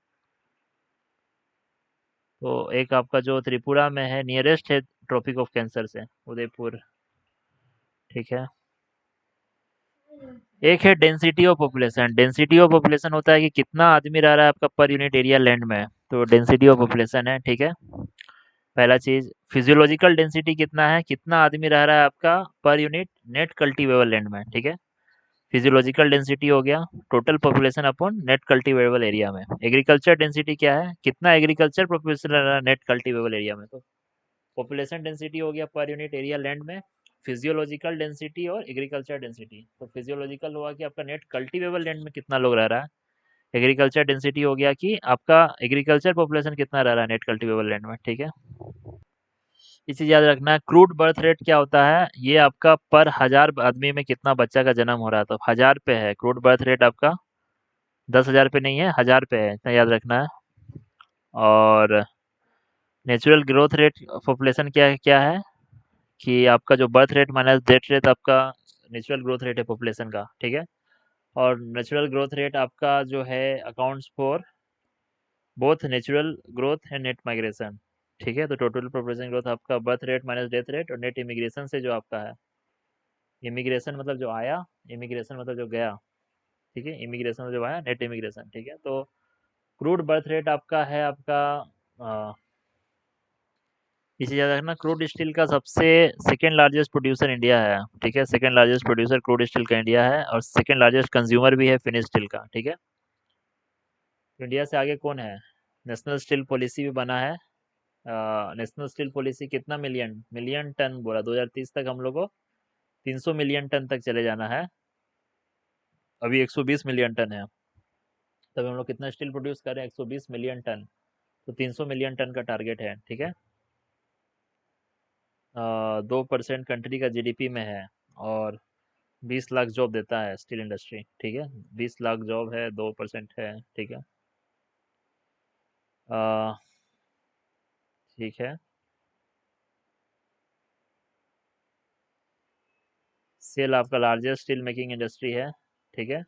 तो एक आपका जो त्रिपुरा में है नियरेस्ट है ट्रॉपिक ऑफ कैंसर से, उदयपुर। ठीक है। एक है density of population. Density of population होता है कि कितना आदमी रह रहा है आपका पर यूनिट एरिया लैंड में। तो डेंसिटी ऑफ पॉपुलेशन है। ठीक है। पहला चीज, फिजियोलॉजिकल डेंसिटी कितना है, कितना आदमी रह रहा है आपका per unit net cultivable land में। ठीक है। फिजियोलॉजिकल डेंसिटी हो गया total population upon net cultivable area में। एग्रीकल्चर डेंसिटी क्या है, कितना एग्रीकल्चर पॉपुलेशन रह रहा है नेट कल्टीवेबल एरिया में। तो पॉपुलेशन डेंसिटी हो गया पर यूनिट एरिया लैंड में, फिजियोलॉजिकल डेंसिटी और एग्रीकल्चर डेंसिटी। तो फिजियोलॉजिकल हुआ कि आपका नेट कल्टीवेबल लैंड में कितना लोग रह रहा है। एग्रीकल्चर डेंसिटी हो गया कि आपका एग्रीकल्चर पॉपुलेशन कितना रह रहा है नेट कल्टीवेबल लैंड में। ठीक है। ये चीज याद रखना है। क्रूड बर्थ रेट क्या होता है, ये आपका पर हजार आदमी में कितना बच्चा का जन्म हो रहा है। तो 1000 पे है क्रूड बर्थ रेट आपका, 10,000 पे नहीं है, 1000 पे है, इतना याद रखना है। और नेचुरल ग्रोथ रेट पॉपुलेशन क्या है, क्या है कि आपका जो birth rate minus death rate आपका नेचुरल ग्रोथ रेट है पॉपुलेशन का। ठीक है। और नेचुरल ग्रोथ रेट आपका जो है accounts for both natural growth and net migration. ठीक है। तो टोटल पॉपुलेशन ग्रोथ आपका birth rate minus death rate और नेट इमिग्रेशन से जो आपका है। इमिग्रेशन मतलब जो आया, इमिग्रेशन मतलब जो गया। ठीक है। इमिग्रेशन मतलब जो आया, नेट इमिग्रेशन। ठीक है। तो क्रूड बर्थ रेट आपका है आपका इसे याद रखना। क्रूड स्टील का सबसे सेकेंड लार्जेस्ट प्रोड्यूसर इंडिया है। ठीक है। Second largest producer crude steel का इंडिया है और सेकेंड लार्जेस्ट कंज्यूमर भी है फिनिश स्टील का। ठीक है। तो इंडिया से आगे कौन है? नेशनल स्टील पॉलिसी भी बना है। नेशनल स्टील पॉलिसी कितना मिलियन मिलियन टन बोला, 2030 तक हम लोग को 300 मिलियन टन तक चले जाना है। अभी 120 मिलियन टन है, तब हम लोग कितना स्टील प्रोड्यूस कर रहे हैं, 120 मिलियन टन। तो 300 मिलियन टन का टारगेट है, ठीक है। 2% कंट्री का जीडीपी में है, और 20 लाख जॉब देता है स्टील इंडस्ट्री, ठीक है। 20 लाख जॉब है, 2% है, ठीक है। अ, ठीक है। सेल आपका लार्जेस्ट स्टील मेकिंग इंडस्ट्री है, ठीक है।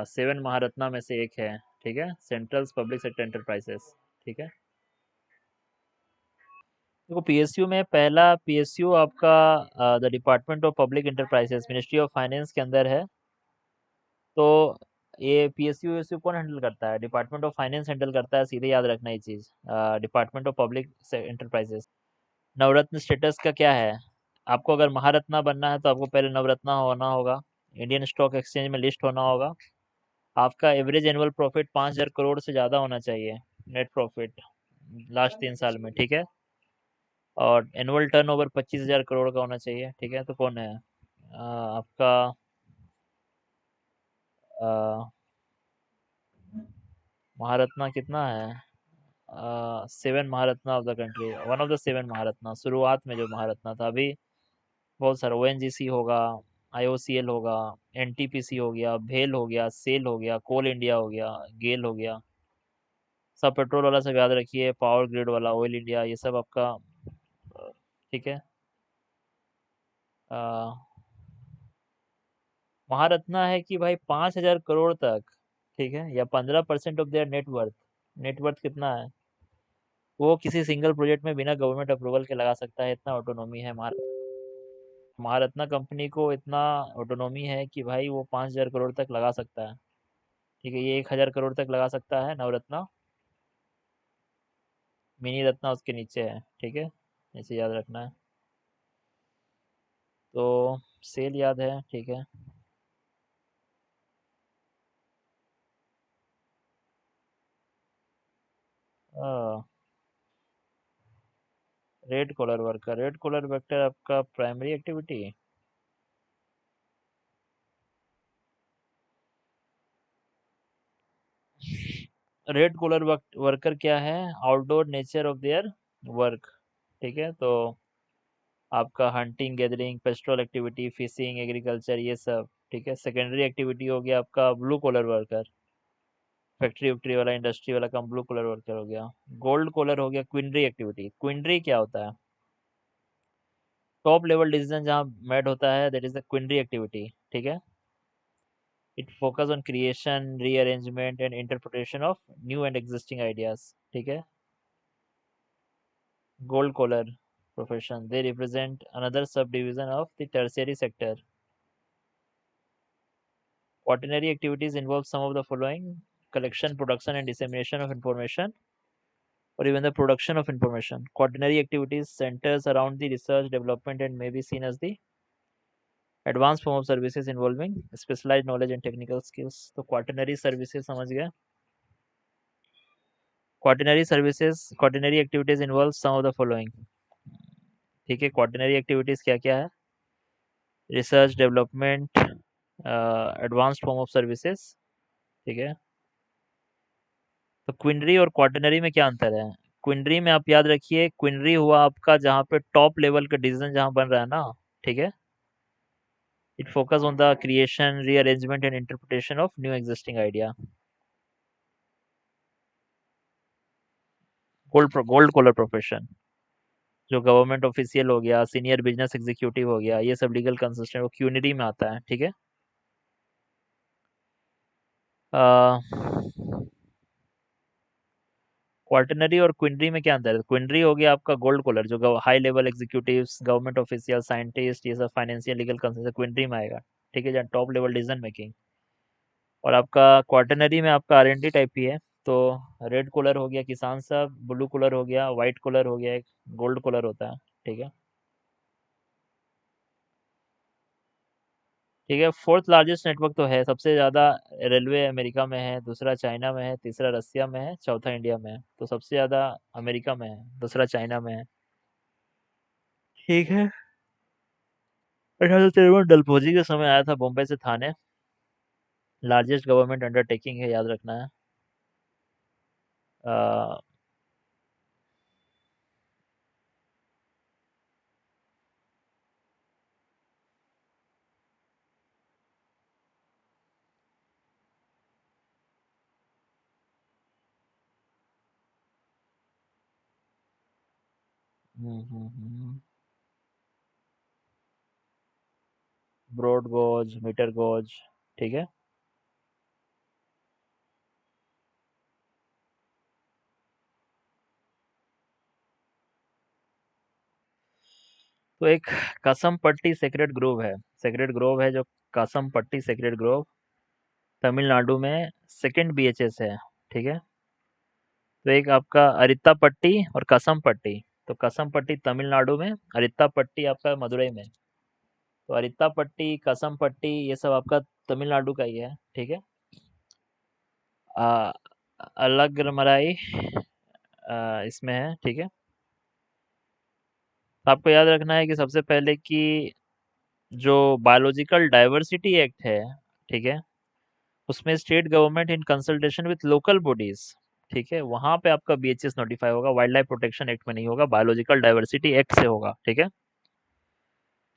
7 महारत्ना में से एक है, ठीक है, सेंट्रल पब्लिक सेक्टर एंटरप्राइजेस, ठीक है। देखो पीएसयू में पहला पीएसयू आपका the department of public enterprises ministry of finance के अंदर है। तो ये पीएसयू यूएसयू कौन हैंडल करता है, डिपार्टमेंट ऑफ फाइनेंस हैंडल करता है, सीधे याद रखना ये चीज़। Department of public enterprises. Navratna status का क्या है, आपको अगर महारत्ना बनना है तो आपको पहले नवरत्ना होना होगा, इंडियन स्टॉक एक्सचेंज में लिस्ट होना होगा। आपका एवरेज एनुअल प्रॉफिट 5,000 करोड़ से ज़्यादा होना चाहिए, नेट प्रॉफिट लास्ट 3 साल में, ठीक है। और एनुअल टर्नओवर 25,000 करोड़ का होना चाहिए, ठीक है। तो कौन है आपका अ, महारत्ना कितना है, 7 Maharatna of the country, one of the 7 Maharatna, शुरुआत में जो महारत्ना था। अभी बहुत सारा ओएनजीसी होगा, आईओसीएल होगा, एनटीपीसी हो गया, भेल हो गया, सेल हो गया, कोल इंडिया हो गया, गेल हो गया। सब पेट्रोल वाला सब याद रखिए, पावर ग्रिड वाला, ऑयल इंडिया, ये सब आपका ठीक है। अ, महारत्ना है कि भाई 5,000 करोड़ तक, ठीक है, या 15% ऑफ देयर नेटवर्थ। नेटवर्थ कितना है, वो किसी सिंगल प्रोजेक्ट में बिना गवर्नमेंट अप्रूवल के लगा सकता है, इतना ऑटोनॉमी है महारत्ना कंपनी को, इतना ऑटोनॉमी है कि भाई वो 5,000 करोड़ तक लगा सकता है, ठीक है। ये 1,000 करोड़ तक लगा सकता है नवरत्ना, मिनी रत्ना उसके नीचे है, ठीक है। इसे याद रखना है। तो सेल याद है, ठीक है। Red collar worker, red collar worker आपका primary activity. Red collar worker क्या है, outdoor nature of their work, ठीक है। तो आपका hunting, gathering, pastoral activity, fishing, agriculture, ये सब, ठीक है। सेकेंडरी एक्टिविटी हो गया आपका ब्लू कॉलर वर्कर, फैक्ट्री वैक्ट्री वाला, इंडस्ट्री वाला काम, ब्लू कॉलर वर्कर हो गया। गोल्ड कॉलर हो गया क्विनरी एक्टिविटी। क्विनरी क्या होता है, टॉप लेवल डिसीजन जहाँ मेड होता है, that is the quinary activity, ठीक है। It focus on creation, rearrangement and interpretation of new and existing ideas, ठीक है। Gold collar profession, they represent another subdivision of the tertiary sector. Quaternary activities involve some of the following: collection, production, and dissemination of information, or even the production of information. Quaternary activities centers around the research, development, and may be seen as the advanced form of services involving specialized knowledge and technical skills. तो quaternary services समझ गए। Quaternary activities involve some of the following, ठीक है। quaternary activities क्या क्या है, research, development, advanced form of services, ठीक है। तो क्विनरी और क्वार्टनरी में क्या अंतर है, क्विनरी में आप याद रखिए, क्विनरी हुआ आपका जहाँ पे टॉप लेवल का डिसीजन जहाँ बन रहा है ना, ठीक है। It focus on the creation, rearrangement and interpretation of new existing idea. Gold collar profession, जो गवर्नमेंट ऑफिशियल हो गया, सीनियर बिजनेस एग्जीक्यूटिव हो गया, ये सब लीगल कंसिस्टेंट वो क्यूनरी में आता है, ठीक है। क्वार्टनरी और क्विनरी में क्या अंतर है, क्विनरी हो गया आपका गोल्ड कॉलर, जो high level executives, government official, scientist, ये सब फाइनेंशियल लीगल कंसल्टेंट क्विनरी में आएगा, ठीक है, जहाँ टॉप लेवल डिसीजन मेकिंग। और आपका क्वार्टनरी में आपका आरएनडी टाइप ही है। तो रेड कॉलर हो गया किसान साहब, ब्लू कॉलर हो गया, व्हाइट कॉलर हो गया, एक गोल्ड कॉलर होता है, ठीक है। ठीक है, फोर्थ लार्जेस्ट नेटवर्क तो है, सबसे ज़्यादा रेलवे अमेरिका में है, दूसरा चाइना में है, तीसरा रसिया में है, चौथा इंडिया में है। तो सबसे ज़्यादा अमेरिका में है, दूसरा चाइना में है। ठीक है। 1853 डलहौजी के समय आया था बॉम्बे से थाने। लार्जेस्ट गवर्नमेंट अंडरटेकिंग है, याद रखना है। अ, ब्रॉड गॉज, मीटर गॉज। ठीक है। तो एक कसम पट्टी सेक्रेड ग्रोव है, सेक्रेड ग्रोव है जो कसम पट्टी सेक्रेड ग्रोव तमिलनाडु में सेकंड बीएचएस है। ठीक है। तो एक आपका अरित्ता पट्टी और कसम पट्टी। तो कसम पट्टी तमिलनाडु में, अरित्ता पट्टी आपका मदुरई में। तो अरित्ता पट्टी, कसम पट्टी, ये सब आपका तमिलनाडु का ही है। ठीक है। आ, अलग मराई इसमें है। ठीक है। तो आपको याद रखना है कि सबसे पहले कि जो बायोलॉजिकल डाइवर्सिटी एक्ट है, ठीक है, उसमें state government in consultation with local bodies, ठीक है, वहां पे आपका बीएचएस नोटिफाई होगा, वाइल्ड लाइफ प्रोटेक्शन एक्ट में नहीं होगा, बायोलॉजिकल डाइवर्सिटी एक्ट से होगा। ठीक है।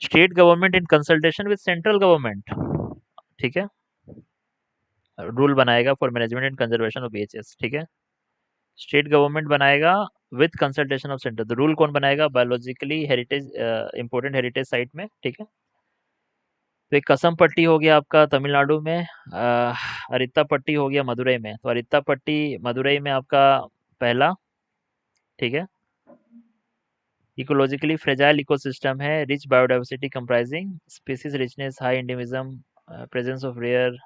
State government in consultation with central government, ठीक है, रूल बनाएगा for management and conservation of BHS. ठीक है। स्टेट गवर्नमेंट बनाएगा विद कंसल्टेशन ऑफ सेंटर। तो रूल कौन बनाएगा? Biologically heritage, important heritage site में। ठीक है। तो एक कसम पट्टी हो गया आपका तमिलनाडु में, अरित्ता पट्टी हो गया मदुरई में। तो अरित्ता पट्टी मदुरई में आपका पहला, ठीक है, इकोलॉजिकली फ्रेजाइल इकोसिस्टम है, rich biodiversity comprising species richness, high endemism, presence of rare,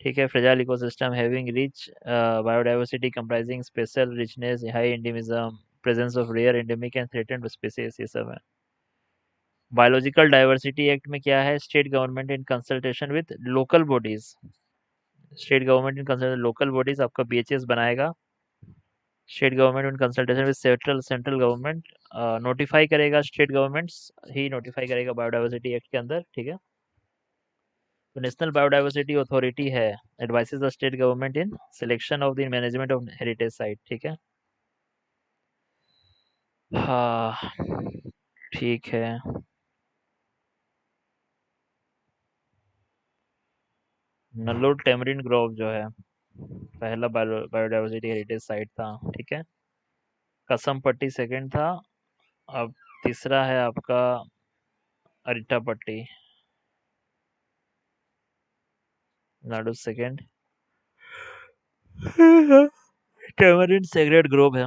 ठीक है, fragile ecosystem having rich biodiversity comprising special richness, high endemism, presence of rare endemic and threatened species, ये सब है। बायोलॉजिकल डाइवर्सिटी एक्ट में क्या है? State government in consultation with local bodies, state government in consultation local bodies आपका BHS बनाएगा। State government in consultation with central central government notify करेगा, state governments ही notify करेगा बायोडाइवर्सिटी एक्ट के अंदर। ठीक है। तो नेशनल बायोडाइवर्सिटी अथॉरिटी है, advices the state government in selection of the management of heritage site. ठीक है। हाँ, ठीक है। नल्लोर टेमरिन ग्रोव जो है पहला बायोडाइवर्सिटी हेरिटेज साइट था। ठीक है। कसम पट्टी सेकंड था। अब तीसरा है आपका अरिट्टा पट्टी, Nadu second. Tamarind sacred Grove है।